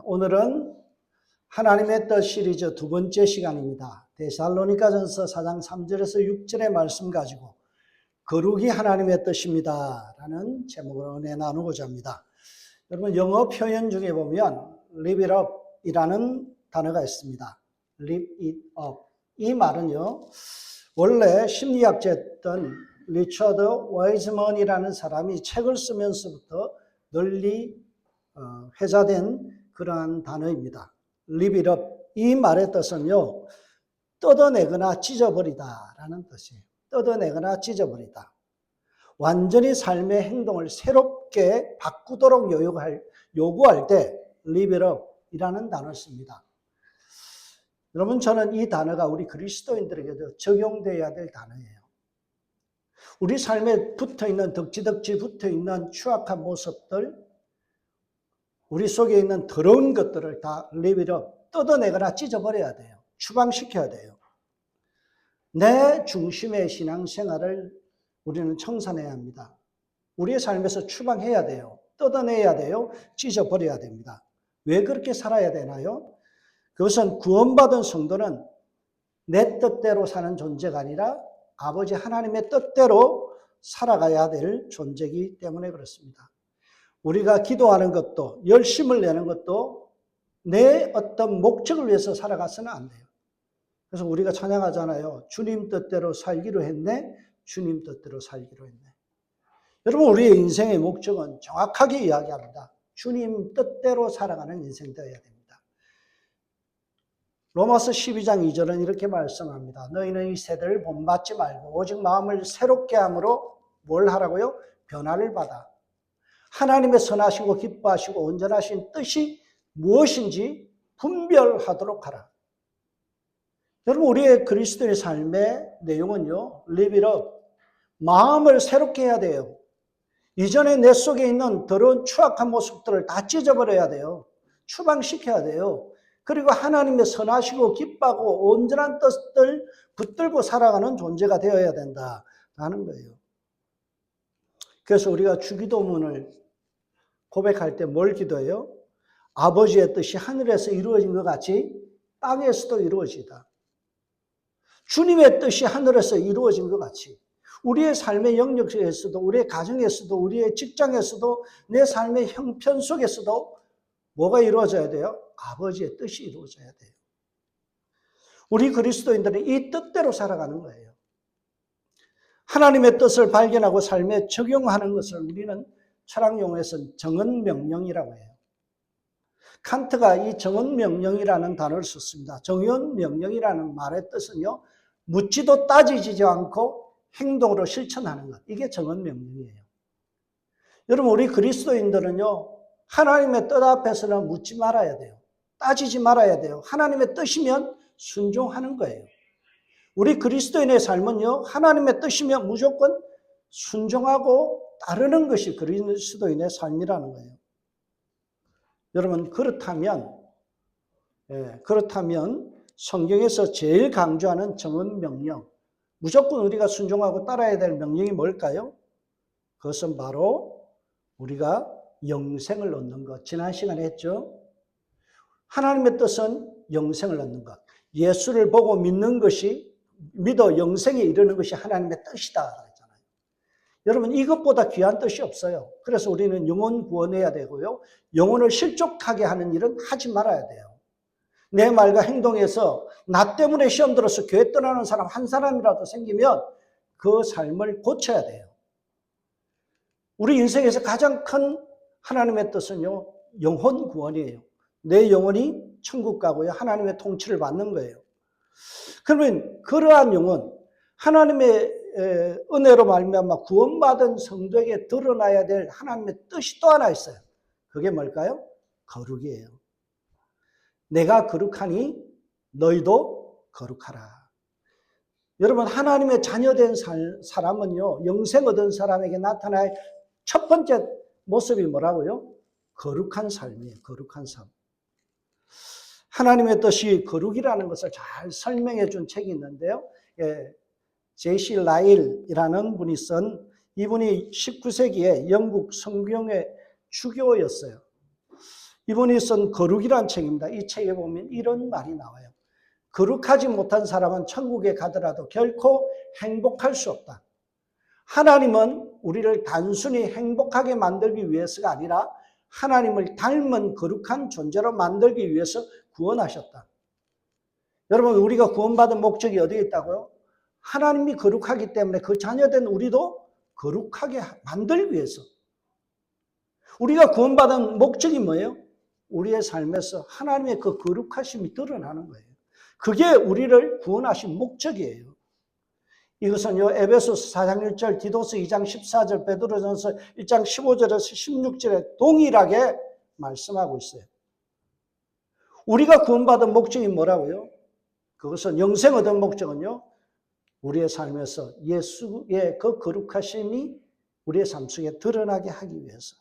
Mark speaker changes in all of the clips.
Speaker 1: 오늘은 하나님의 뜻 시리즈 두 번째 시간입니다. 데살로니가전서 4장 3절에서 6절의 말씀 가지고 거룩이 하나님의 뜻입니다 라는 제목으로 나누고자 합니다. 여러분, 영어 표현 중에 보면 live it up 이라는 단어가 있습니다. live it up. 이 말은요, 원래 심리학자였던 리처드 와이즈먼이라는 사람이 책을 쓰면서부터 널리 회자된 그러한 단어입니다. live it up. 이 말의 뜻은요, 뜯어내거나 찢어버리다 라는 뜻이에요. 뜯어내거나 찢어버리다. 완전히 삶의 행동을 새롭게 바꾸도록 요구할 때 live it up 이라는 단어를 씁니다. 여러분, 저는 이 단어가 우리 그리스도인들에게도 적용되어야 될 단어예요. 우리 삶에 붙어있는, 덕지덕지 붙어있는 추악한 모습들, 우리 속에 있는 더러운 것들을 다 live it up, 뜯어내거나 찢어버려야 돼요. 추방시켜야 돼요. 내 중심의 신앙생활을 우리는 청산해야 합니다. 우리의 삶에서 추방해야 돼요. 뜯어내야 돼요. 찢어버려야 됩니다. 왜 그렇게 살아야 되나요? 그것은 구원받은 성도는 내 뜻대로 사는 존재가 아니라 아버지 하나님의 뜻대로 살아가야 될 존재이기 때문에 그렇습니다. 우리가 기도하는 것도, 열심을 내는 것도 내 어떤 목적을 위해서 살아가서는 안 돼요. 그래서 우리가 찬양하잖아요. 주님 뜻대로 살기로 했네. 주님 뜻대로 살기로 했네. 여러분, 우리의 인생의 목적은 정확하게 이야기합니다. 주님 뜻대로 살아가는 인생 되어야 됩니다. 로마서 12장 2절은 이렇게 말씀합니다. 너희는 이 세대를 본받지 말고 오직 마음을 새롭게 함으로 뭘 하라고요? 변화를 받아. 하나님의 선하시고 기뻐하시고 온전하신 뜻이 무엇인지 분별하도록 하라. 여러분, 우리의 그리스도의 삶의 내용은요, live it up. 마음을 새롭게 해야 돼요. 이전에 내 속에 있는 더러운 추악한 모습들을 다 찢어버려야 돼요. 추방시켜야 돼요. 그리고 하나님의 선하시고 기뻐하고 온전한 뜻을 붙들고 살아가는 존재가 되어야 된다라는 거예요. 그래서 우리가 주기도문을 고백할 때 뭘 기도해요? 아버지의 뜻이 하늘에서 이루어진 것 같이 땅에서도 이루어지다. 주님의 뜻이 하늘에서 이루어진 것 같이 우리의 삶의 영역에서도, 우리의 가정에서도, 우리의 직장에서도, 내 삶의 형편 속에서도 뭐가 이루어져야 돼요? 아버지의 뜻이 이루어져야 돼요. 우리 그리스도인들은 이 뜻대로 살아가는 거예요. 하나님의 뜻을 발견하고 삶에 적용하는 것을 우리는 철학용어에서는 정언명령이라고 해요. 칸트가 이 정언명령이라는 단어를 썼습니다. 정언명령이라는 말의 뜻은요, 묻지도 따지지도 않고 행동으로 실천하는 것. 이게 정언명령이에요. 여러분, 우리 그리스도인들은요, 하나님의 뜻 앞에서는 묻지 말아야 돼요. 따지지 말아야 돼요. 하나님의 뜻이면 순종하는 거예요. 우리 그리스도인의 삶은요, 하나님의 뜻이면 무조건 순종하고 따르는 것이 그리스도인의 삶이라는 거예요. 여러분, 그렇다면 성경에서 제일 강조하는 정언명령, 무조건 우리가 순종하고 따라야 될 명령이 뭘까요? 그것은 바로 우리가 영생을 얻는 것. 지난 시간에 했죠. 하나님의 뜻은 영생을 얻는 것. 예수를 보고 믿어 영생에 이르는 것이 하나님의 뜻이다 그랬잖아요. 여러분, 이것보다 귀한 뜻이 없어요. 그래서 우리는 영혼 구원해야 되고요. 영혼을 실족하게 하는 일은 하지 말아야 돼요. 내 말과 행동에서 나 때문에 시험 들어서 교회 떠나는 사람 한 사람이라도 생기면 그 삶을 고쳐야 돼요. 우리 인생에서 가장 큰 하나님의 뜻은요, 영혼 구원이에요. 내 영혼이 천국 가고요, 하나님의 통치를 받는 거예요. 그러면 그러한 영혼, 하나님의 은혜로 말미암아 구원받은 성도에게 드러나야 될 하나님의 뜻이 또 하나 있어요. 그게 뭘까요? 거룩이에요. 내가 거룩하니 너희도 거룩하라. 여러분, 하나님의 자녀된 사람은요, 영생 얻은 사람에게 나타날 첫 번째 모습이 뭐라고요? 거룩한 삶이에요. 거룩한 삶. 하나님의 뜻이 거룩이라는 것을 잘 설명해 준 책이 있는데요. 제시 라일이라는 분이 쓴, 이분이 19세기에 영국 성경의 주교였어요. 이분이 쓴 거룩이란 책입니다. 이 책에 보면 이런 말이 나와요. 거룩하지 못한 사람은 천국에 가더라도 결코 행복할 수 없다. 하나님은 우리를 단순히 행복하게 만들기 위해서가 아니라 하나님을 닮은 거룩한 존재로 만들기 위해서 구원하셨다. 여러분, 우리가 구원받은 목적이 어디에 있다고요? 하나님이 거룩하기 때문에 그 자녀된 우리도 거룩하게 만들기 위해서. 우리가 구원받은 목적이 뭐예요? 우리의 삶에서 하나님의 그 거룩하심이 드러나는 거예요. 그게 우리를 구원하신 목적이에요. 이것은요, 에베소서 4장 1절, 디도서 2장 14절, 베드로전서 1장 15절에서 16절에 동일하게 말씀하고 있어요. 우리가 구원받은 목적이 뭐라고요? 그것은 영생 얻은 목적은요, 우리의 삶에서 예수의 그 거룩하심이 우리의 삶 속에 드러나게 하기 위해서.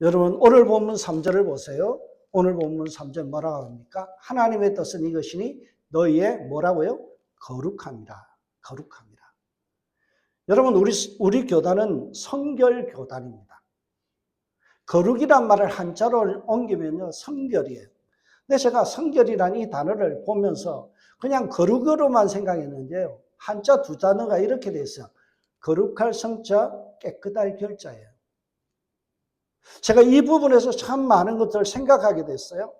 Speaker 1: 여러분, 오늘 본문 3절을 보세요. 오늘 본문 3절 뭐라고 합니까? 하나님의 뜻은 이것이니 너희의 뭐라고요? 거룩함이라. 거룩함이라. 여러분, 우리 교단은 성결교단입니다. 거룩이란 말을 한자로 옮기면요, 성결이에요. 근데 제가 성결이라는 이 단어를 보면서 그냥 거룩으로만 생각했는데요, 한자 두 단어가 이렇게 돼 있어요. 거룩할 성자, 깨끗할 결자예요. 제가 이 부분에서 참 많은 것들을 생각하게 됐어요.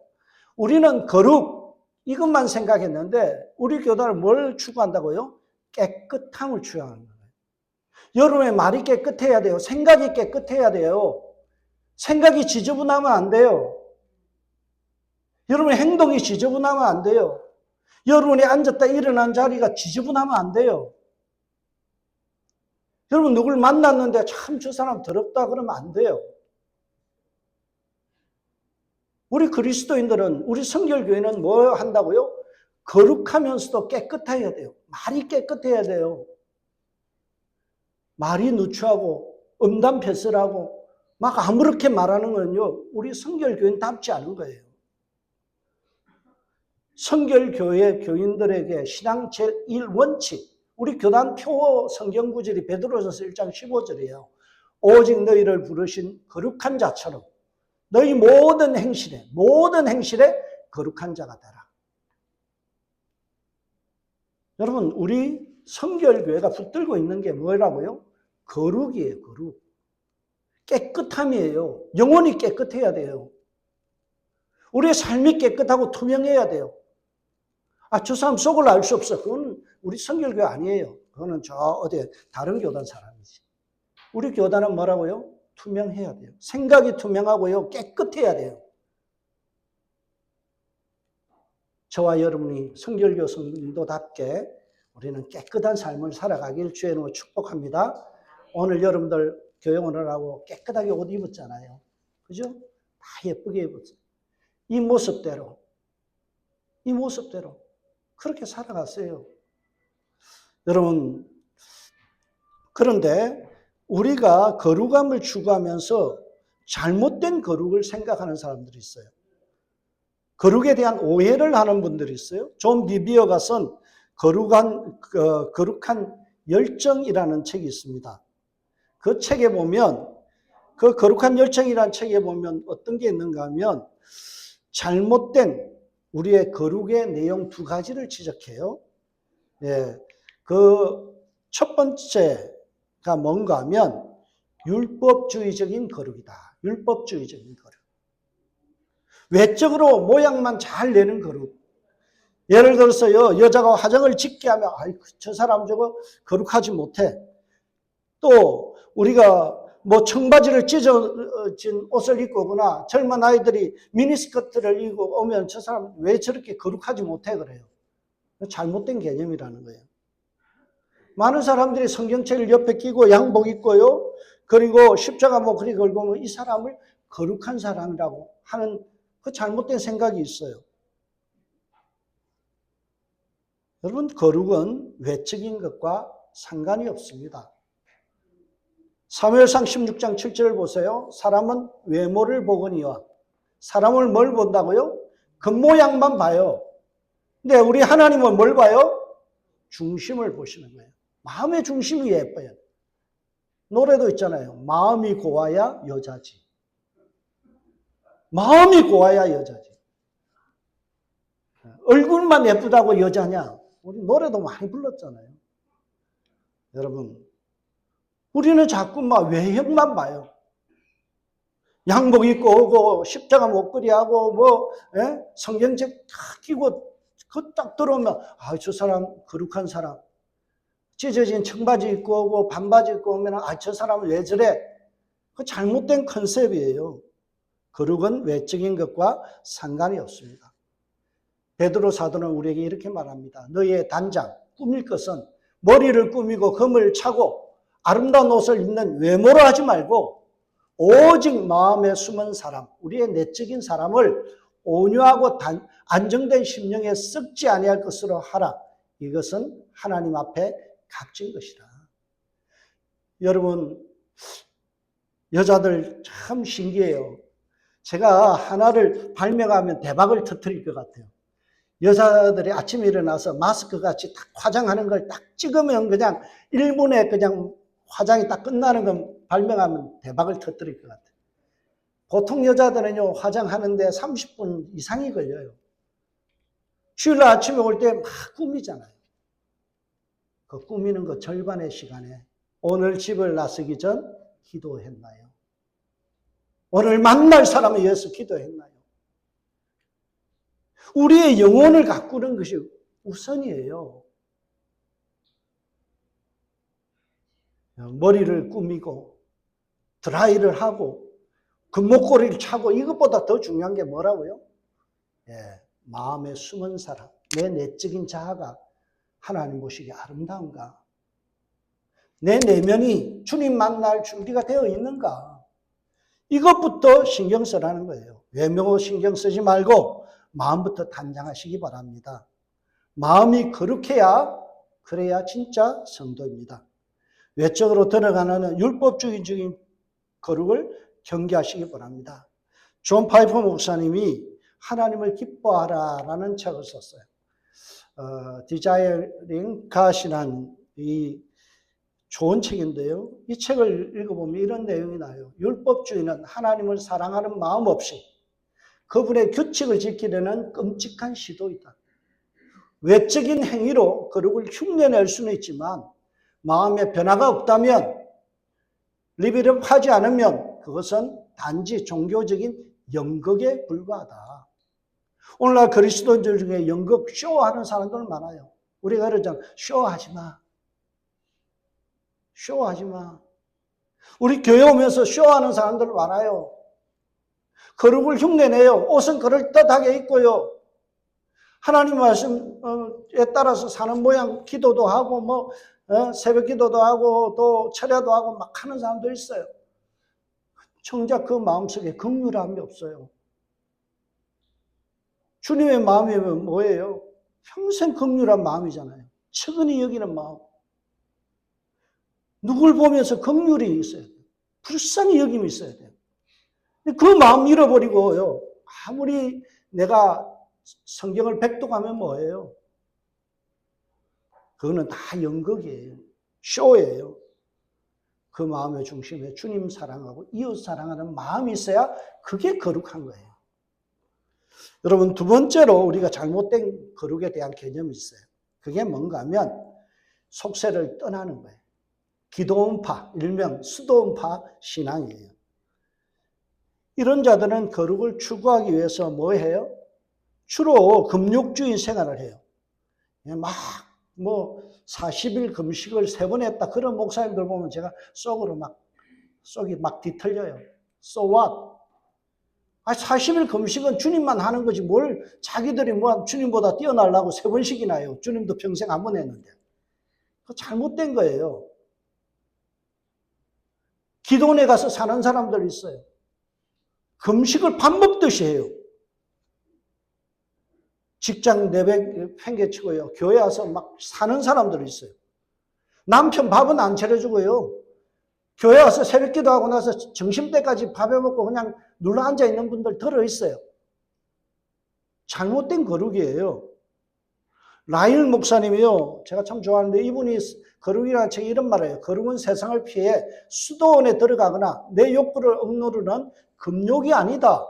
Speaker 1: 우리는 거룩, 이것만 생각했는데 우리 교단은 뭘 추구한다고요? 깨끗함을 추구하는 거예요. 여러분의 말이 깨끗해야 돼요. 생각이 깨끗해야 돼요. 생각이 지저분하면 안 돼요. 여러분의 행동이 지저분하면 안 돼요. 여러분이 앉았다 일어난 자리가 지저분하면 안 돼요. 여러분 누굴 만났는데 참 저 사람 더럽다 그러면 안 돼요. 우리 그리스도인들은, 우리 성결교회는 뭐 한다고요? 거룩하면서도 깨끗해야 돼요. 말이 깨끗해야 돼요. 말이 누추하고 음담패설하고 막 아무렇게 말하는 건요, 우리 성결교회답지 않은 거예요. 성결교회 교인들에게 신앙 제1원칙, 우리 교단 표 성경구절이 베드로전서 1장 15절이에요. 오직 너희를 부르신 거룩한 자처럼 너희 모든 행실에 거룩한 자가 되라. 여러분, 우리 성결교회가 붙들고 있는 게 뭐라고요? 거룩이에요, 거룩. 깨끗함이에요. 영혼이 깨끗해야 돼요. 우리의 삶이 깨끗하고 투명해야 돼요. 저 사람 속을 알 수 없어. 그건 우리 성결교회 아니에요. 그거는 저 어디 다른 교단 사람이지. 우리 교단은 뭐라고요? 투명해야 돼요. 생각이 투명하고요, 깨끗해야 돼요. 저와 여러분이 성결교 성도답게 우리는 깨끗한 삶을 살아가길 주의 이름으로 축복합니다. 오늘 여러분들 교회 오느라고 깨끗하게 옷 입었잖아요. 그죠? 다 예쁘게 입었어요. 이 모습대로 그렇게 살아갔어요. 여러분, 그런데 우리가 거룩함을 추구하면서 잘못된 거룩을 생각하는 사람들이 있어요. 거룩에 대한 오해를 하는 분들이 있어요. 존 비비어가 쓴 거룩한 열정이라는 책이 있습니다. 그 책에 보면, 그 거룩한 열정이라는 책에 보면 어떤 게 있는가 하면 잘못된 우리의 거룩의 내용 두 가지를 지적해요. 그 첫 번째가 뭔가 하면 율법주의적인 거룩이다. 율법주의적인 거룩. 외적으로 모양만 잘 내는 거룩. 예를 들어서요, 여자가 화장을 짙게 하면 저 사람 저거 거룩하지 못해. 또 우리가 뭐 청바지를 찢어진 옷을 입고 오거나 젊은 아이들이 미니스커트를 입고 오면 저 사람 왜 저렇게 거룩하지 못해 그래요. 잘못된 개념이라는 거예요. 많은 사람들이 성경책을 옆에 끼고 양복 입고요, 그리고 십자가 목걸이 걸고 오면 이 사람을 거룩한 사람이라고 하는 그 잘못된 생각이 있어요. 여러분, 거룩은 외적인 것과 상관이 없습니다. 사무엘상 16장 7절을 보세요. 사람은 외모를 보거니와. 사람을 뭘 본다고요? 겉모양만 봐요. 근데 우리 하나님은 뭘 봐요? 중심을 보시는 거예요. 마음의 중심이 예뻐요. 노래도 있잖아요. 마음이 고와야 여자지. 마음이 고와야 여자지. 얼굴만 예쁘다고 여자냐? 우리 노래도 많이 불렀잖아요. 여러분, 우리는 자꾸 막 외형만 봐요. 양복 입고 오고 십자가 목걸이 하고 뭐 성경책 딱 끼고 그 딱 들어오면 저 사람 거룩한 사람. 찢어진 청바지 입고 오고 반바지 입고 오면 저 사람은 왜 저래? 그 잘못된 컨셉이에요. 거룩은 외적인 것과 상관이 없습니다. 베드로 사도는 우리에게 이렇게 말합니다. 너희의 단장, 꾸밀 것은 머리를 꾸미고 금을 차고 아름다운 옷을 입는 외모로 하지 말고 오직 마음에 숨은 사람, 우리의 내적인 사람을 온유하고 안정된 심령에 썩지 아니할 것으로 하라. 이것은 하나님 앞에 값진 것이라. 여러분, 여자들 참 신기해요. 제가 하나를 발명하면 대박을 터뜨릴 것 같아요. 여자들이 아침에 일어나서 마스크 같이 딱 화장하는 걸 딱 찍으면 그냥 1분에 그냥 화장이 딱 끝나는 건 발명하면 대박을 터뜨릴 것 같아요. 보통 여자들은요, 화장하는데 30분 이상이 걸려요. 주일날 아침에 올 때 막 꾸미잖아요. 그 꾸미는 거 절반의 시간에 오늘 집을 나서기 전 기도했나요? 오늘 만날 사람을 위해서 기도했나요? 우리의 영혼을 가꾸는 것이 우선이에요. 머리를 꾸미고 드라이를 하고 금목걸이를 차고 이것보다 더 중요한 게 뭐라고요? 마음에 숨은 사람, 내 내적인 자아가 하나님 보시기에 아름다운가? 내 내면이 주님 만날 준비가 되어 있는가? 이것부터 신경 쓰라는 거예요. 외모 신경 쓰지 말고 마음부터 단장하시기 바랍니다. 마음이 거룩해야, 그래야 진짜 성도입니다. 외적으로 들어가는 율법주의적인 거룩을 경계하시기 바랍니다. 존 파이퍼 목사님이 하나님을 기뻐하라라는 책을 썼어요. Desiring God이라는 이 좋은 책인데요. 이 책을 읽어보면 이런 내용이 나요. 율법주의는 하나님을 사랑하는 마음 없이 그분의 규칙을 지키려는 끔찍한 시도이다. 외적인 행위로 거룩을 흉내낼 수는 있지만 마음에 변화가 없다면, 리빌업 하지 않으면 그것은 단지 종교적인 연극에 불과하다. 오늘날 그리스도인들 중에 연극 쇼하는 사람들 많아요. 우리가 그러잖아요. 쇼하지 마. 쇼하지 마. 우리 교회 오면서 쇼하는 사람들 많아요. 거룩을 흉내내요. 옷은 그럴듯하게 입고요. 하나님 말씀에 따라서 사는 모양 기도도 하고 새벽 기도도 하고 또 철야도 하고 막 하는 사람도 있어요. 정작 그 마음속에 긍휼함이 없어요. 주님의 마음이면 뭐예요? 평생 긍휼한 마음이잖아요. 측은히 여기는 마음. 누굴 보면서 긍휼이 있어야 돼요. 불쌍히 여김이 있어야 돼요. 그 마음 잃어버리고요. 아무리 내가 성경을 백독하면 뭐예요? 그거는 다 연극이에요. 쇼예요. 그 마음의 중심에 주님 사랑하고 이웃 사랑하는 마음이 있어야 그게 거룩한 거예요. 여러분, 두 번째로 우리가 잘못된 거룩에 대한 개념이 있어요. 그게 뭔가 하면 속세를 떠나는 거예요. 기도원파, 일명 수도원파 신앙이에요. 이런 자들은 거룩을 추구하기 위해서 뭐 해요? 주로 금욕주의 생활을 해요. 막 40일 금식을 3번 했다. 그런 목사님들 보면 제가 속이 막 뒤틀려요. So what? 40일 금식은 주님만 하는 거지 뭘 자기들이 주님보다 뛰어나려고 3번씩이나 해요. 주님도 평생 한 번 했는데. 그거 잘못된 거예요. 기도원에 가서 사는 사람들 있어요. 금식을 밥 먹듯이 해요. 직장 내백 팽개치고요. 교회 와서 막 사는 사람들이 있어요. 남편 밥은 안 차려주고요. 교회 와서 새벽 기도하고 나서 점심때까지 밥에 먹고 그냥 눌러 앉아있는 분들 들어있어요. 잘못된 거룩이에요. 라일 목사님이요. 제가 참 좋아하는데 이분이 거룩이라는 책에 이런 말을 해요. 거룩은 세상을 피해 수도원에 들어가거나 내 욕구를 억누르는 금욕이 아니다.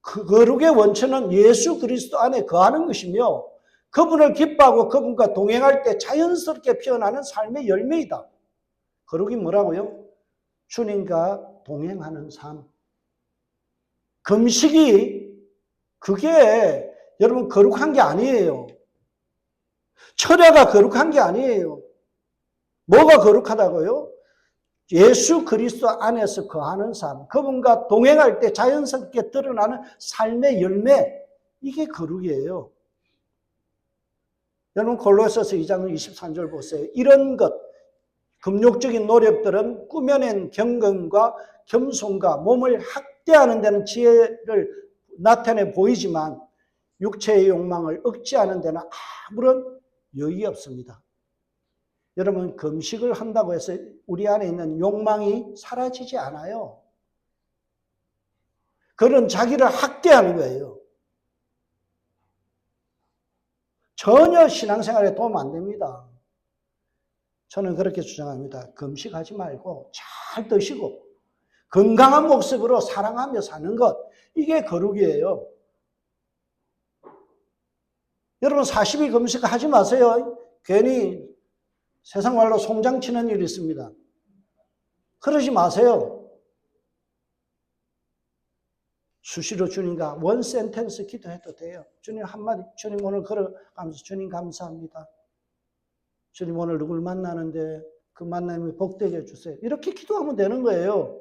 Speaker 1: 그 거룩의 원천은 예수 그리스도 안에 거하는 것이며 그분을 기뻐하고 그분과 동행할 때 자연스럽게 피어나는 삶의 열매이다. 거룩이 뭐라고요? 주님과 동행하는 삶. 금식이 그게 여러분 거룩한 게 아니에요. 철야가 거룩한 게 아니에요. 뭐가 거룩하다고요? 예수 그리스도 안에서 거하는 삶, 그분과 동행할 때 자연스럽게 드러나는 삶의 열매, 이게 거룩이에요. 여러분 골로새서 2장 23절 보세요. 이런 것, 금욕적인 노력들은 꾸며낸 경건과 겸손과 몸을 학대하는 데는 지혜를 나타내 보이지만 육체의 욕망을 억제하는 데는 아무런 여유 없습니다. 여러분 금식을 한다고 해서 우리 안에 있는 욕망이 사라지지 않아요. 그런 자기를 학대하는 거예요. 전혀 신앙생활에 도움 안 됩니다. 저는 그렇게 주장합니다. 금식하지 말고 잘 드시고 건강한 모습으로 사랑하며 사는 것, 이게 거룩이에요. 여러분 40일 금식하지 마세요. 괜히 세상 말로 송장치는 일이 있습니다. 그러지 마세요. 수시로 주님과 원 센텐스 기도해도 돼요. 주님 한마디, 주님 오늘 걸어가면서 주님 감사합니다. 주님 오늘 누굴 만나는데 그 만남이 복되게 해주세요. 이렇게 기도하면 되는 거예요.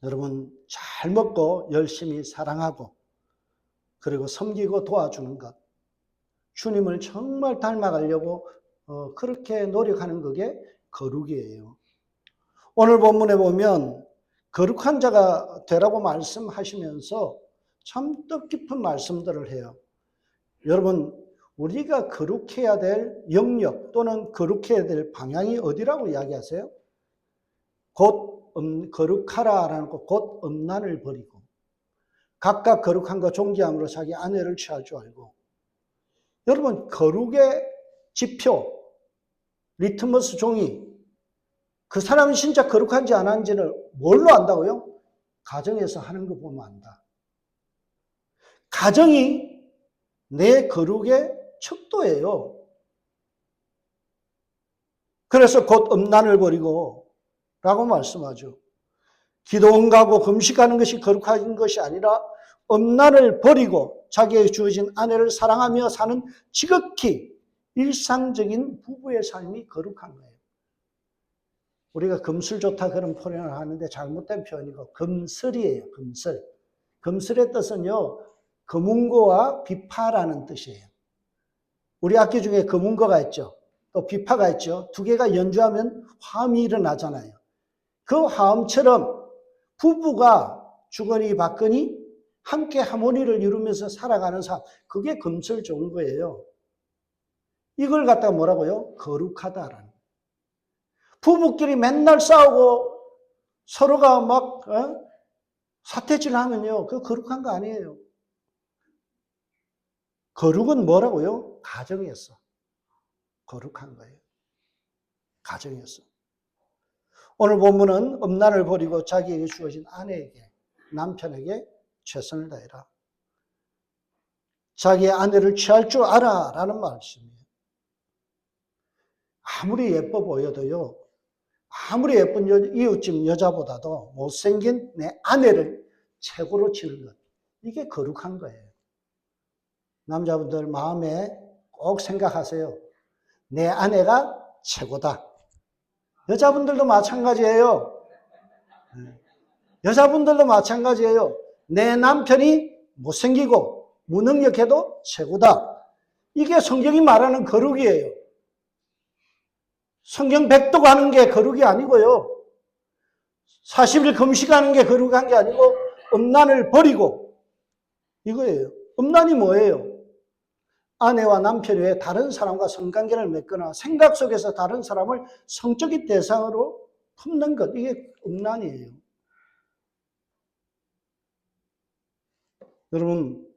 Speaker 1: 여러분 잘 먹고 열심히 사랑하고 그리고 섬기고 도와주는 것. 주님을 정말 닮아가려고 그렇게 노력하는 그게 거룩이에요. 오늘 본문에 보면 거룩한 자가 되라고 말씀하시면서 참 뜻깊은 말씀들을 해요. 여러분 우리가 거룩해야 될 영역 또는 거룩해야 될 방향이 어디라고 이야기하세요? 곧 거룩하라라는 것, 곧 음란을 버리고 각각 거룩함과 존귀함으로 자기 아내를 취할 줄 알고. 여러분 거룩의 지표, 리트머스 종이, 그 사람이 진짜 거룩한지 안 한지를 뭘로 안다고요? 가정에서 하는 거 보면 안다. 가정이 내 거룩의 척도예요. 그래서 곧 음란을 버리고 라고 말씀하죠. 기도 응가하고 금식하는 것이 거룩한 것이 아니라 음란을 버리고 자기에게 주어진 아내를 사랑하며 사는 지극히 일상적인 부부의 삶이 거룩한 거예요. 우리가 금슬 좋다 그런 표현을 하는데 잘못된 표현이고 금슬이에요. 금슬. 금슬의 뜻은요. 금운고와 비파라는 뜻이에요. 우리 악기 중에 금운고가 있죠. 또 비파가 있죠. 두 개가 연주하면 화음이 일어나잖아요. 그 화음처럼 부부가 주거니 받거니 함께 하모니를 이루면서 살아가는 삶, 그게 금슬 좋은 거예요. 이걸 갖다가 뭐라고요? 거룩하다라는. 부부끼리 맨날 싸우고 서로가 막 사태질 하면요, 그거 거룩한 거 아니에요. 거룩은 뭐라고요? 가정에서 거룩한 거예요. 가정에서. 오늘 본문은 음란을 버리고 자기에게 주어진 아내에게, 남편에게 최선을 다해라. 자기의 아내를 취할 줄 알아 라는 말씀이에요. 아무리 예뻐 보여도요, 아무리 예쁜 이웃집 여자보다도 못생긴 내 아내를 최고로 치는 것, 이게 거룩한 거예요. 남자분들 마음에 꼭 생각하세요. 내 아내가 최고다. 여자분들도 마찬가지예요. 여자분들도 마찬가지예요. 내 남편이 못생기고 무능력해도 최고다. 이게 성경이 말하는 거룩이에요. 성경 백도가 하는 게 거룩이 아니고요. 40일 금식하는 게 거룩한 게 아니고 음란을 버리고 이거예요. 음란이 뭐예요? 아내와 남편 외에 다른 사람과 성관계를 맺거나 생각 속에서 다른 사람을 성적인 대상으로 품는 것, 이게 음란이에요. 여러분,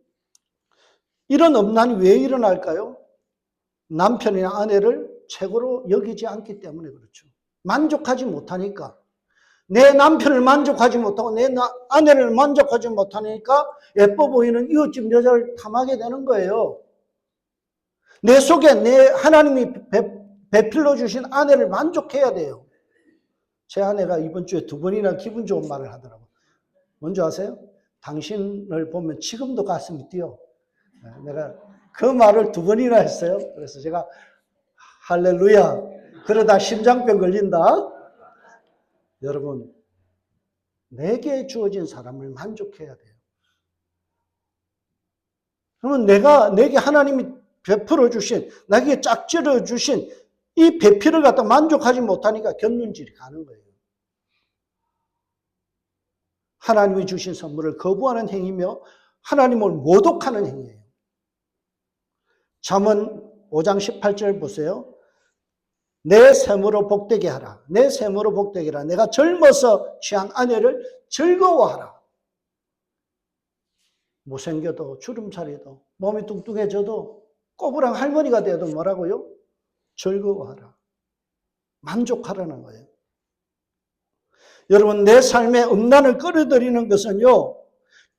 Speaker 1: 이런 음란이 왜 일어날까요? 남편이나 아내를 최고로 여기지 않기 때문에 그렇죠. 만족하지 못하니까. 내 남편을 만족하지 못하고 내 아내를 만족하지 못하니까 예뻐 보이는 이웃집 여자를 탐하게 되는 거예요. 내 속에 내 하나님이 배필로 주신 아내를 만족해야 돼요. 제 아내가 이번 주에 2번이나 기분 좋은 말을 하더라고요. 뭔지 아세요? 당신을 보면 지금도 가슴이 뛰어. 내가 그 말을 2번이나 했어요. 그래서 제가 할렐루야. 그러다 심장병 걸린다. 여러분, 내게 주어진 사람을 만족해야 돼요. 그러면 내게 하나님이 베풀어 주신, 나에게 짝지어 주신 이 배필을 갖다 만족하지 못하니까 견눈질이 가는 거예요. 하나님이 주신 선물을 거부하는 행위며 하나님을 모독하는 행위예요. 잠언 5장 18절 보세요. 내 샘으로 복되게 하라. 내 샘으로 복되게 하라. 내가 젊어서 취한 아내를 즐거워하라. 못생겨도 주름살이도 몸이 뚱뚱해져도 꼬부랑 할머니가 돼도 뭐라고요? 즐거워하라. 만족하라는 거예요. 여러분, 내 삶에 음란을 끌어들이는 것은요,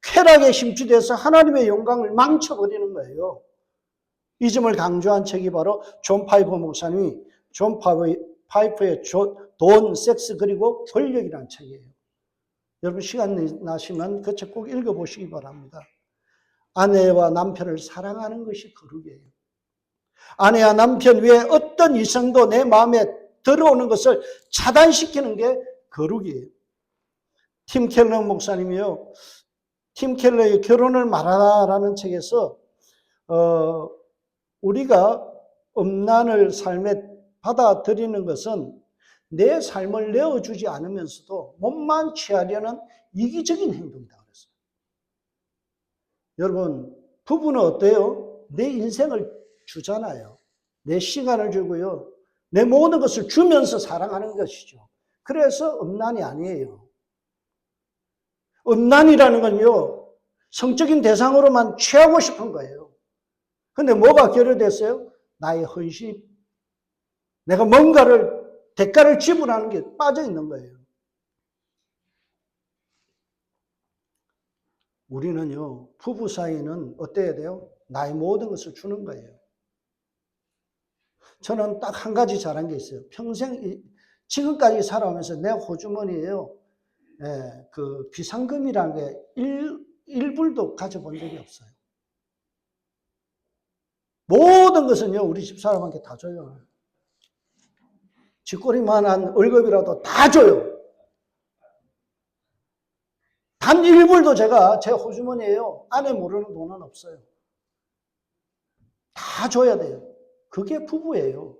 Speaker 1: 쾌락에 심취돼서 하나님의 영광을 망쳐버리는 거예요. 이 점을 강조한 책이 바로 존 파이프 목사님이 존 파이프의 돈, 섹스 그리고 권력이라는 책이에요. 여러분 시간 나시면 그 책 꼭 읽어보시기 바랍니다. 아내와 남편을 사랑하는 것이 거룩이에요. 아내와 남편 외에 어떤 이성도 내 마음에 들어오는 것을 차단시키는 게 거룩이에요. 팀 켈러 목사님이요. 팀 켈러의 결혼을 말하라라는 책에서 우리가 음란을 삶에 받아들이는 것은 내 삶을 내어주지 않으면서도 몸만 취하려는 이기적인 행동이다 그랬어요. 여러분, 부부는 어때요? 내 인생을 주잖아요. 내 시간을 주고요. 내 모든 것을 주면서 사랑하는 것이죠. 그래서 음란이 아니에요. 음란이라는 건요, 성적인 대상으로만 취하고 싶은 거예요. 근데 뭐가 결여됐어요? 나의 헌신. 내가 뭔가를, 대가를 지불하는 게 빠져 있는 거예요. 우리는요, 부부 사이는 어때야 돼요? 나의 모든 것을 주는 거예요. 저는 딱 한 가지 잘한 게 있어요. 평생, 지금까지 살아오면서 내 호주머니에요. 그 비상금이라는 게 1불도 가져본 적이 없어요. 모든 것은요, 우리 집사람한테 다 줘요. 쥐꼬리만한 월급이라도 다 줘요. 단 1불도 제가 제 호주머니에요. 아내 모르는 돈은 없어요. 다 줘야 돼요. 그게 부부예요.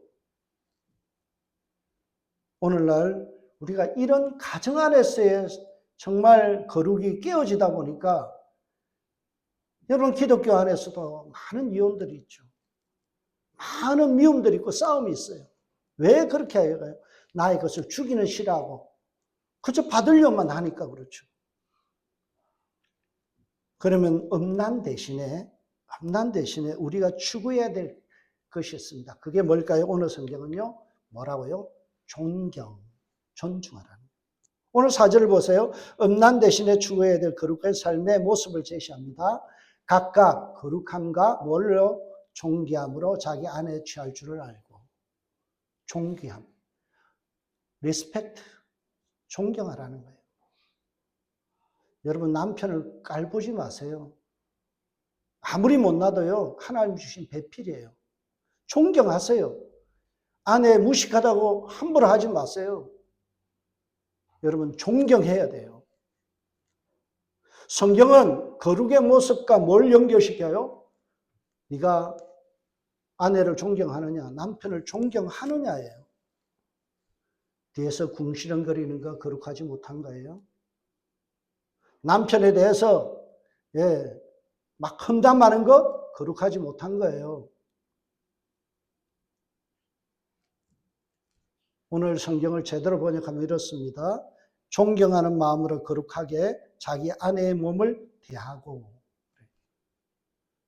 Speaker 1: 오늘날 우리가 이런 가정 안에서의 정말 거룩이 깨어지다 보니까 여러분 기독교 안에서도 많은 이혼들이 있죠. 많은 미움들이 있고 싸움이 있어요. 왜 그렇게 해요? 나의 것을 주기는 싫어하고 그저 받으려만 하니까 그렇죠. 그러면 음란 대신에 우리가 추구해야 될 것이 있습니다. 그게 뭘까요? 오늘 성경은요. 뭐라고요? 존중하라는. 오늘 4절을 보세요. 음란 대신에 추구해야 될 거룩한 삶의 모습을 제시합니다. 각각 거룩함과 뭘로? 존귀함으로 자기 아내 취할 줄을 알고. 존귀함. 리스펙트. 존경하라는 거예요. 여러분 남편을 깔보지 마세요. 아무리 못나도요. 하나님 주신 배필이에요. 존경하세요. 아내 무식하다고 함부로 하지 마세요. 여러분 존경해야 돼요. 성경은 거룩의 모습과 뭘 연결시켜요? 네가 아내를 존경하느냐 남편을 존경하느냐예요. 뒤에서 궁시렁거리는 거 거룩하지 못한 거예요. 남편에 대해서 막 험담하는 거 거룩하지 못한 거예요. 오늘 성경을 제대로 번역하면 이렇습니다. 존경하는 마음으로 거룩하게 자기 아내의 몸을 대하고.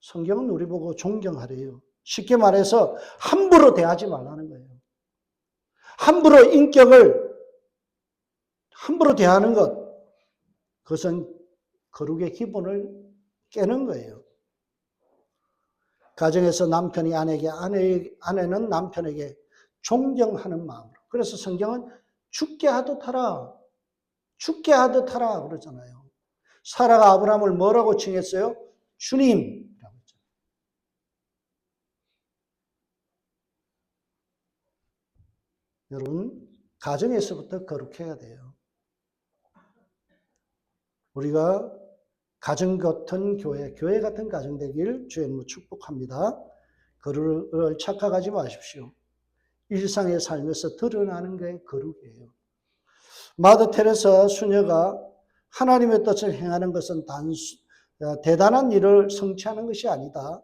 Speaker 1: 성경은 우리 보고 존경하래요. 쉽게 말해서 함부로 대하지 말라는 거예요. 함부로 인격을 함부로 대하는 것, 그것은 거룩의 기본을 깨는 거예요. 가정에서 남편이 아내에게, 아내는 남편에게 존경하는 마음으로. 그래서 성경은 죽게 하듯 하라, 죽게 하듯 하라 그러잖아요. 사라가 아브라함을 뭐라고 칭했어요? 주님이라고 했죠. 여러분, 가정에서부터 거룩해야 돼요. 우리가 가정 같은 교회 같은 가정 되길 주의 이름으로 축복합니다. 거룩을 착각하지 마십시오. 일상의 삶에서 드러나는 게 거룩이에요. 마더 테레사 수녀가 하나님의 뜻을 행하는 것은 대단한 일을 성취하는 것이 아니다.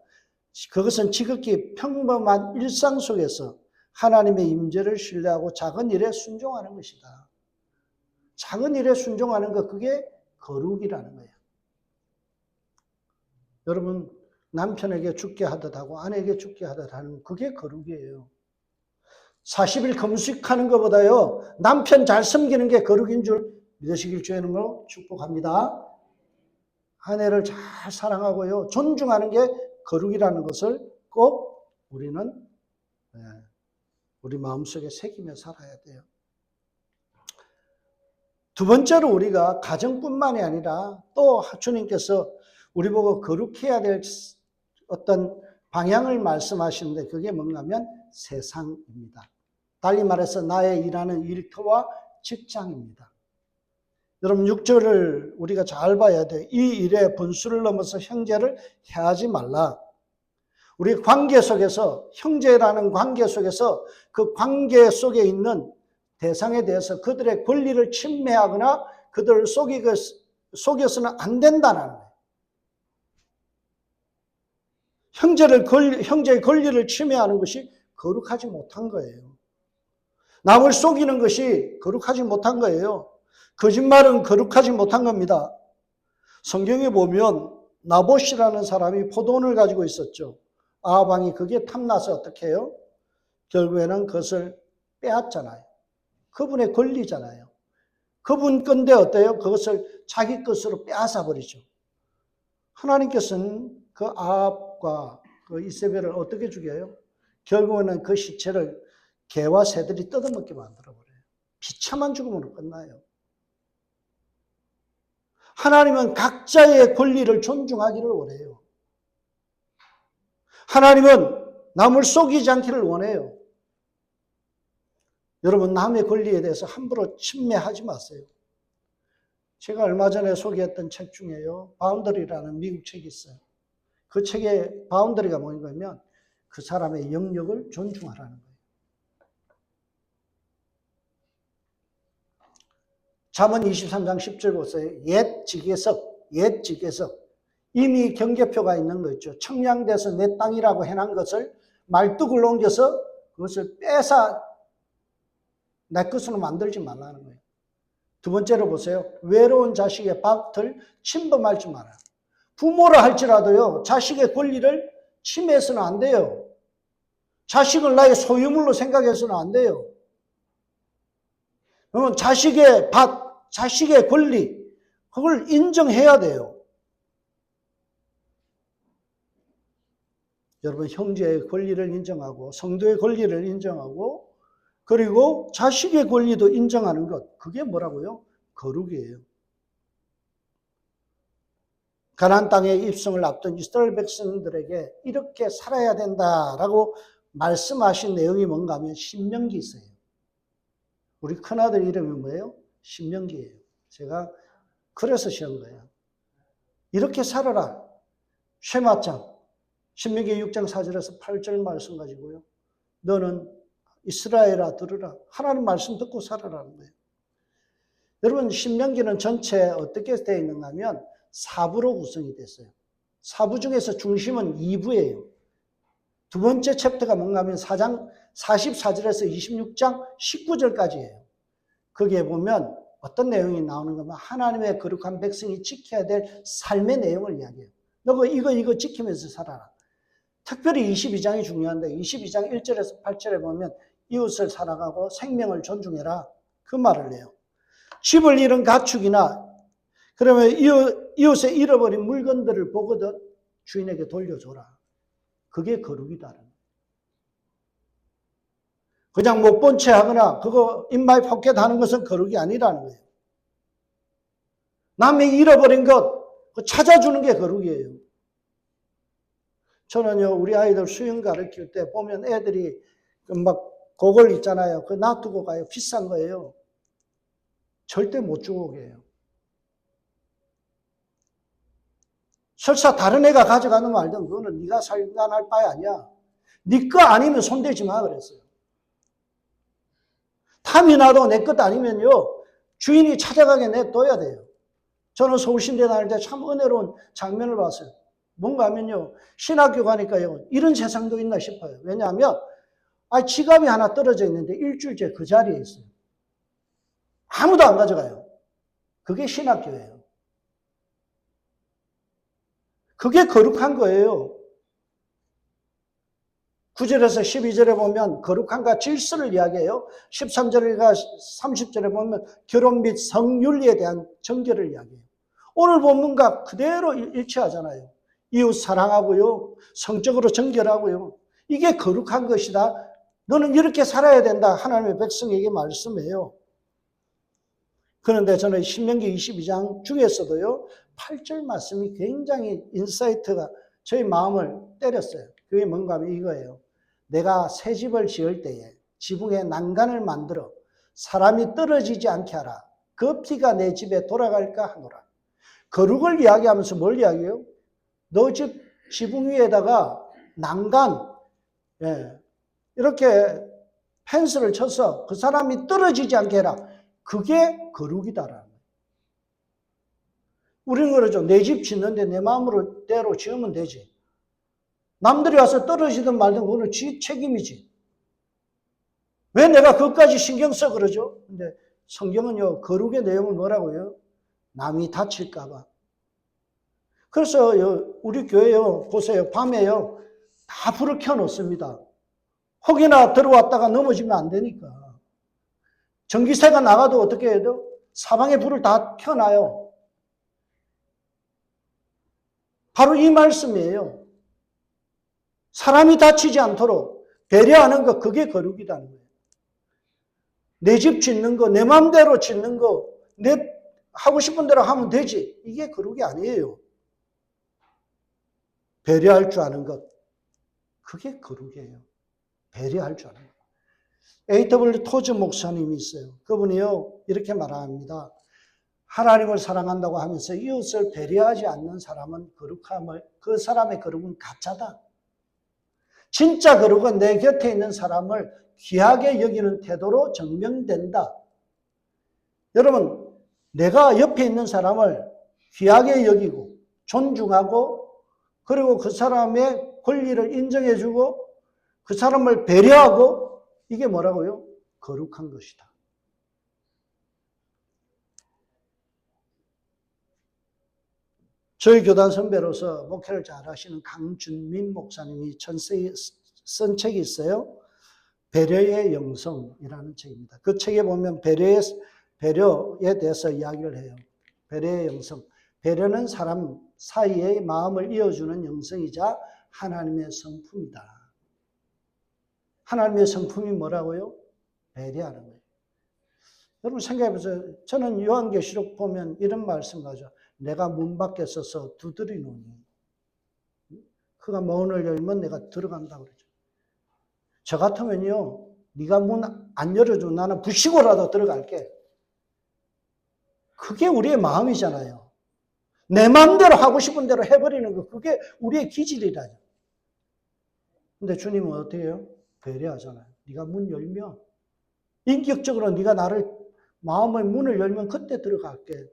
Speaker 1: 그것은 지극히 평범한 일상 속에서 하나님의 임재를 신뢰하고 작은 일에 순종하는 것이다. 작은 일에 순종하는 것, 그게 거룩이라는 거예요. 여러분, 남편에게 죽게 하듯 하고 아내에게 죽게 하듯 하는 그게 거룩이에요. 40일 금식하는 것보다요, 남편 잘 섬기는 게 거룩인 줄 믿으시길 주의 이름으로 축복합니다. 아내를 잘 사랑하고요, 존중하는 게 거룩이라는 것을 꼭 우리는 우리 마음속에 새기며 살아야 돼요. 두 번째로 우리가 가정뿐만이 아니라 또 주님께서 우리 보고 거룩해야 될 어떤 방향을 말씀하시는데 그게 뭔가 하면 세상입니다. 달리 말해서 나의 일하는 일터와 직장입니다. 여러분 6절을 우리가 잘 봐야 돼요. 이 일의 분수를 넘어서 형제를 해하지 말라. 우리 관계 속에서, 형제라는 관계 속에서 그 관계 속에 있는 대상에 대해서 그들의 권리를 침해하거나 그들을 속여서는 안 된다는 거예요. 형제의 권리를 침해하는 것이 거룩하지 못한 거예요. 남을 속이는 것이 거룩하지 못한 거예요. 거짓말은 거룩하지 못한 겁니다. 성경에 보면 나봇이라는 사람이 포도원을 가지고 있었죠. 아합 왕이 그게 탐나서 어떻게 해요? 결국에는 그것을 빼앗잖아요. 그분의 권리잖아요. 그분 건데 어때요? 그것을 자기 것으로 빼앗아 버리죠. 하나님께서는 그 아합과 그 이세벨을 어떻게 죽여요? 결국에는 그 시체를 개와 새들이 뜯어먹게 만들어버려요. 비참한 죽음으로 끝나요. 하나님은 각자의 권리를 존중하기를 원해요. 하나님은 남을 속이지 않기를 원해요. 여러분, 남의 권리에 대해서 함부로 침해하지 마세요. 제가 얼마 전에 소개했던 책 중에요, 바운더리라는 미국 책이 있어요. 그 책의 바운더리가 뭐냐면 그 사람의 영역을 존중하라는 거예요. 잠언 23장 10절 보세요. 옛 직에서 이미 경계표가 있는 거 있죠. 청량돼서 내 땅이라고 해놓은 것을 말뚝을 옮겨서 그것을 빼서 내 것으로 만들지 말라는 거예요. 두 번째로 보세요. 외로운 자식의 밭을 침범하지 마라. 부모라 할지라도요, 자식의 권리를 침해해서는 안 돼요. 자식을 나의 소유물로 생각해서는 안 돼요. 그러면 자식의 밭, 자식의 권리, 그걸 인정해야 돼요. 여러분, 형제의 권리를 인정하고 성도의 권리를 인정하고 그리고 자식의 권리도 인정하는 것, 그게 뭐라고요? 거룩이에요. 가나안 땅에 입성을 앞둔 이스라엘 백성들에게 이렇게 살아야 된다라고 말씀하신 내용이 뭔가 하면 신명기 있어요. 우리 큰아들 이름이 뭐예요? 신명기예요. 제가 그래서 지은 거예요. 이렇게 살아라. 쉐마장, 신명기 6장 4절에서 8절 말씀 가지고요. 너는 이스라엘아 들으라. 하나님 말씀 듣고 살아라는 거예요. 여러분, 신명기는 전체 어떻게 되어 있는가 하면 4부로 구성이 됐어요. 4부 중에서 중심은 2부예요. 두 번째 챕터가 뭔가 하면 4장 44절에서 26장 19절까지예요. 거기에 보면 어떤 내용이 나오는가 하면 하나님의 거룩한 백성이 지켜야 될 삶의 내용을 이야기해요. 너 이거 지키면서 살아라. 특별히 22장이 중요한데 22장 1절에서 8절에 보면 이웃을 사랑하고 생명을 존중해라. 그 말을 해요. 집을 잃은 가축이나 그러면 이웃에 잃어버린 물건들을 보거든 주인에게 돌려줘라. 그게 거룩이다. 그냥 못 본 채 하거나 그거 인마이 포켓하는 것은 거룩이 아니라는 거예요. 남이 잃어버린 것 찾아주는 게 거룩이에요. 저는요 우리 아이들 수영 가르칠 때 보면 애들이 막 그걸 있잖아요. 그 놔두고 가요. 비싼 거예요. 절대 못 주고 오게요. 설사 다른 애가 가져가는 말든 그거는 네가 상관할 바야 아니야. 네 거 아니면 손대지 마 그랬어요. 탐이 나도 내 것 아니면요 주인이 찾아가게 내둬야 돼요. 저는 서울신대 다닐 때 참 은혜로운 장면을 봤어요. 뭔가 하면요 신학교 가니까요 이런 세상도 있나 싶어요. 왜냐하면 지갑이 하나 떨어져 있는데 일주일째 그 자리에 있어요. 아무도 안 가져가요. 그게 신학교예요. 그게 거룩한 거예요. 9절에서 12절에 보면 거룩함과 질서를 이야기해요. 13절과 30절에 보면 결혼 및 성윤리에 대한 정결을 이야기해요. 오늘 본문과 그대로 일치하잖아요. 이웃 사랑하고요. 성적으로 정결하고요. 이게 거룩한 것이다. 너는 이렇게 살아야 된다. 하나님의 백성에게 말씀해요. 그런데 저는 신명기 22장 중에서도요. 8절 말씀이 굉장히 인사이트가 저희 마음을 때렸어요. 그게 뭔가 하면 이거예요. 내가 새 집을 지을 때에 지붕에 난간을 만들어 사람이 떨어지지 않게 하라. 그 피가 내 집에 돌아갈까 하노라. 거룩을 이야기하면서 뭘 이야기해요? 너 집 지붕 위에다가 난간 이렇게 펜스를 쳐서 그 사람이 떨어지지 않게 해라. 그게 거룩이다라는 거예요. 우리는 그러죠. 내 집 짓는데 내 마음으로 대로 지으면 되지. 남들이 와서 떨어지든 말든 그거는 지 책임이지. 왜 내가 그것까지 신경 써 그러죠? 근데 성경은요, 거룩의 내용을 뭐라고요? 남이 다칠까 봐. 그래서 우리 교회요, 보세요. 밤에요, 다 불을 켜놓습니다. 혹이나 들어왔다가 넘어지면 안 되니까. 전기세가 나가도 어떻게 해야 돼요? 사방에 불을 다 켜놔요. 바로 이 말씀이에요. 사람이 다치지 않도록 배려하는 것, 그게 거룩이라는 거예요. 내 집 짓는 거, 내 마음대로 짓는 거, 내 하고 싶은 대로 하면 되지. 이게 거룩이 아니에요. 배려할 줄 아는 것, 그게 거룩이에요. 배려할 줄 아는 것. A.W. 토즈 목사님이 있어요. 그분이요, 이렇게 말합니다. 하나님을 사랑한다고 하면서 이웃을 배려하지 않는 사람은 거룩함을, 그 사람의 거룩은 가짜다. 진짜 거룩은 내 곁에 있는 사람을 귀하게 여기는 태도로 증명된다. 여러분, 내가 옆에 있는 사람을 귀하게 여기고 존중하고 그리고 그 사람의 권리를 인정해주고 그 사람을 배려하고 이게 뭐라고요? 거룩한 것이다. 저희 교단 선배로서 목회를 잘 하시는 강준민 목사님이 전세에 쓴 책이 있어요. 배려의 영성이라는 책입니다. 그 책에 보면 배려에 대해서 이야기를 해요. 배려의 영성. 배려는 사람 사이의 마음을 이어주는 영성이자 하나님의 성품이다. 하나님의 성품이 뭐라고요? 배려하는 거예요. 여러분 생각해보세요. 저는 요한계시록 보면 이런 말씀 가죠. 내가 문 밖에 서서 두드리노니 그가 문을 열면 내가 들어간다고 그러죠. 저 같으면요, 네가 문 안 열어주면 나는 부시고라도 들어갈게. 그게 우리의 마음이잖아요. 내 마음대로 하고 싶은 대로 해버리는 거, 그게 우리의 기질이라죠. 근데 주님은 어떻게 해요? 배려하잖아요. 네가 문 열면, 인격적으로 네가 나를, 마음의 문을 열면 그때 들어갈게.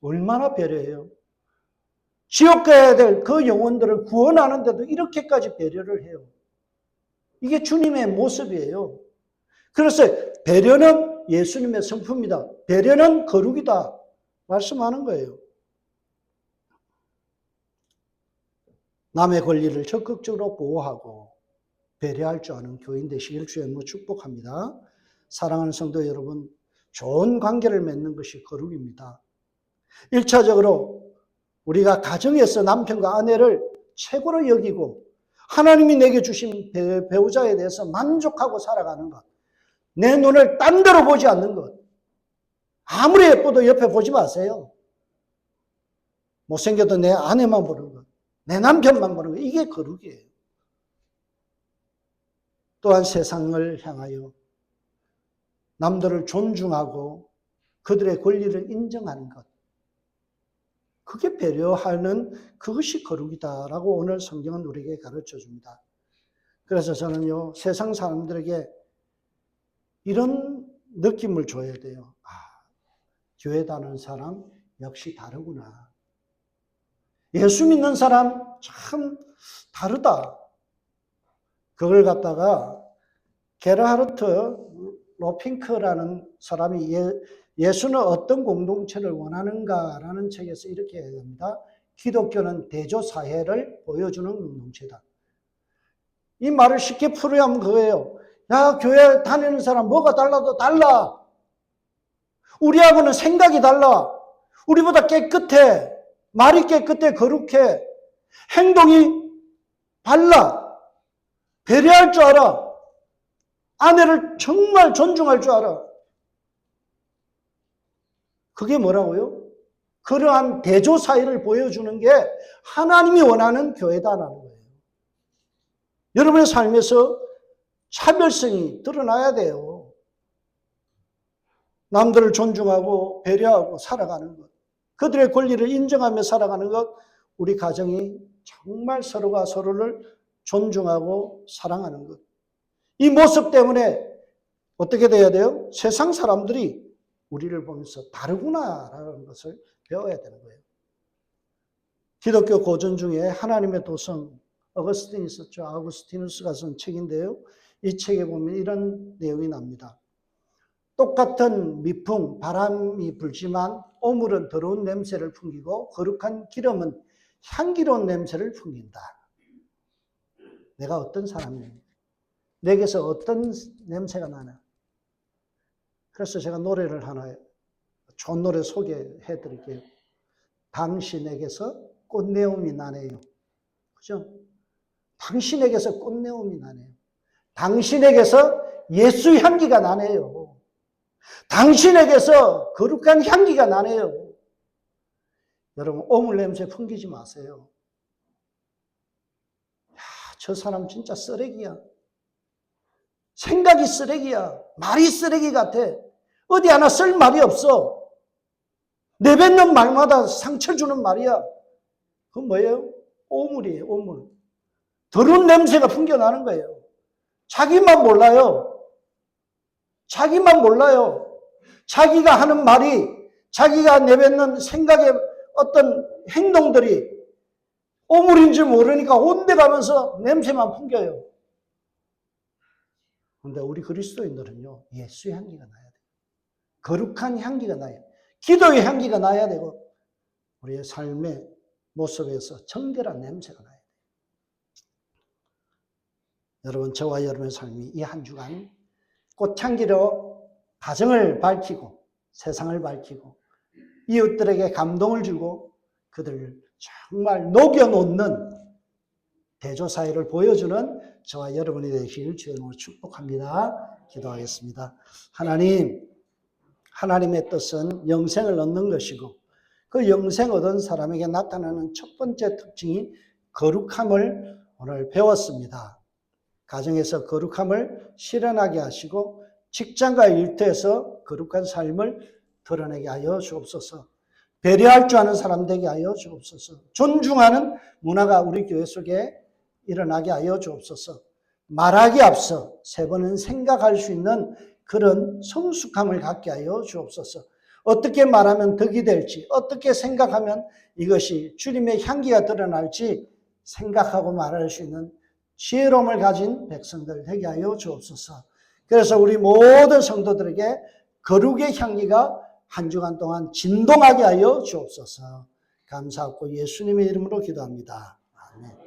Speaker 1: 얼마나 배려해요? 지옥 가야 될 그 영혼들을 구원하는데도 이렇게까지 배려를 해요. 이게 주님의 모습이에요. 그래서 배려는 예수님의 성품이다. 배려는 거룩이다. 말씀하는 거예요. 남의 권리를 적극적으로 보호하고 배려할 줄 아는 교인 되시길 주의 축복합니다. 사랑하는 성도 여러분, 좋은 관계를 맺는 것이 거룩입니다. 1차적으로 우리가 가정에서 남편과 아내를 최고로 여기고 하나님이 내게 주신 배우자에 대해서 만족하고 살아가는 것. 내 눈을 딴 데로 보지 않는 것. 아무리 예뻐도 옆에 보지 마세요. 못생겨도 내 아내만 보는 것. 내 남편만 보는 것. 이게 거룩이에요. 또한 세상을 향하여 남들을 존중하고 그들의 권리를 인정하는 것. 그게 배려하는 그것이 거룩이다라고 오늘 성경은 우리에게 가르쳐 줍니다. 그래서 저는요, 세상 사람들에게 이런 느낌을 줘야 돼요. 아, 교회 다니는 사람 역시 다르구나. 예수 믿는 사람 참 다르다. 그걸 갖다가 게르하르트 로핑크라는 사람이 예수는 어떤 공동체를 원하는가라는 책에서 이렇게 얘기합니다. 기독교는 대조사회를 보여주는 공동체다. 이 말을 쉽게 풀으면 그거예요. 야, 교회 다니는 사람 뭐가 달라도 달라. 우리하고는 생각이 달라. 우리보다 깨끗해. 말이 깨끗해. 거룩해. 행동이 발라. 배려할 줄 알아. 아내를 정말 존중할 줄 알아. 그게 뭐라고요? 그러한 대조 사회를 보여주는 게 하나님이 원하는 교회다라는 거예요. 여러분의 삶에서 차별성이 드러나야 돼요. 남들을 존중하고 배려하고 살아가는 것. 그들의 권리를 인정하며 살아가는 것. 우리 가정이 정말 서로가 서로를 존중하고 사랑하는 것. 이 모습 때문에 어떻게 돼야 돼요? 세상 사람들이 우리를 보면서 다르구나라는 것을 배워야 되는 거예요. 기독교 고전 중에 하나님의 도성 어거스틴이 있었죠. 아우구스티누스가 쓴 책인데요. 이 책에 보면 이런 내용이 납니다. 똑같은 미풍, 바람이 불지만 오물은 더러운 냄새를 풍기고 거룩한 기름은 향기로운 냄새를 풍긴다. 내가 어떤 사람이냐? 내게서 어떤 냄새가 나나? 그래서 제가 노래를 하나, 좋은 노래 소개해 드릴게요. 당신에게서 꽃내음이 나네요. 그죠? 당신에게서 꽃내음이 나네요. 당신에게서 예수 향기가 나네요. 당신에게서 거룩한 향기가 나네요. 여러분, 오물 냄새 풍기지 마세요. 야, 저 사람 진짜 쓰레기야. 생각이 쓰레기야. 말이 쓰레기 같아. 어디 하나 쓸 말이 없어. 내뱉는 말마다 상처 주는 말이야. 그건 뭐예요? 오물이에요, 오물. 더러운 냄새가 풍겨나는 거예요. 자기만 몰라요. 자기만 몰라요. 자기가 하는 말이, 자기가 내뱉는 생각의 어떤 행동들이 오물인 줄 모르니까 온데 가면서 냄새만 풍겨요. 그런데 우리 그리스도인들은요, 예수의 향기가 나야 돼요. 거룩한 향기가 나야 돼요. 기도의 향기가 나야 되고, 우리의 삶의 모습에서 정결한 냄새가 나야 돼요. 여러분, 저와 여러분의 삶이 이 한 주간 꽃향기로 가정을 밝히고, 세상을 밝히고, 이웃들에게 감동을 주고, 그들을 정말 녹여놓는 대조사회를 보여주는 저와 여러분이 되시길 주의 이름으로 축복합니다. 기도하겠습니다. 하나님, 하나님의 뜻은 영생을 얻는 것이고 그 영생 얻은 사람에게 나타나는 첫 번째 특징이 거룩함을 오늘 배웠습니다. 가정에서 거룩함을 실현하게 하시고 직장과 일터에서 거룩한 삶을 드러내게 하여 주옵소서. 배려할 줄 아는 사람 되게 하여 주옵소서. 존중하는 문화가 우리 교회 속에 일어나게 하여 주옵소서. 말하기 앞서 세 번은 생각할 수 있는 그런 성숙함을 갖게 하여 주옵소서. 어떻게 말하면 덕이 될지, 어떻게 생각하면 이것이 주님의 향기가 드러날지 생각하고 말할 수 있는 지혜로움을 가진 백성들 되게 하여 주옵소서. 그래서 우리 모든 성도들에게 거룩의 향기가 한 주간 동안 진동하게 하여 주옵소서. 감사하고 예수님의 이름으로 기도합니다. 아멘.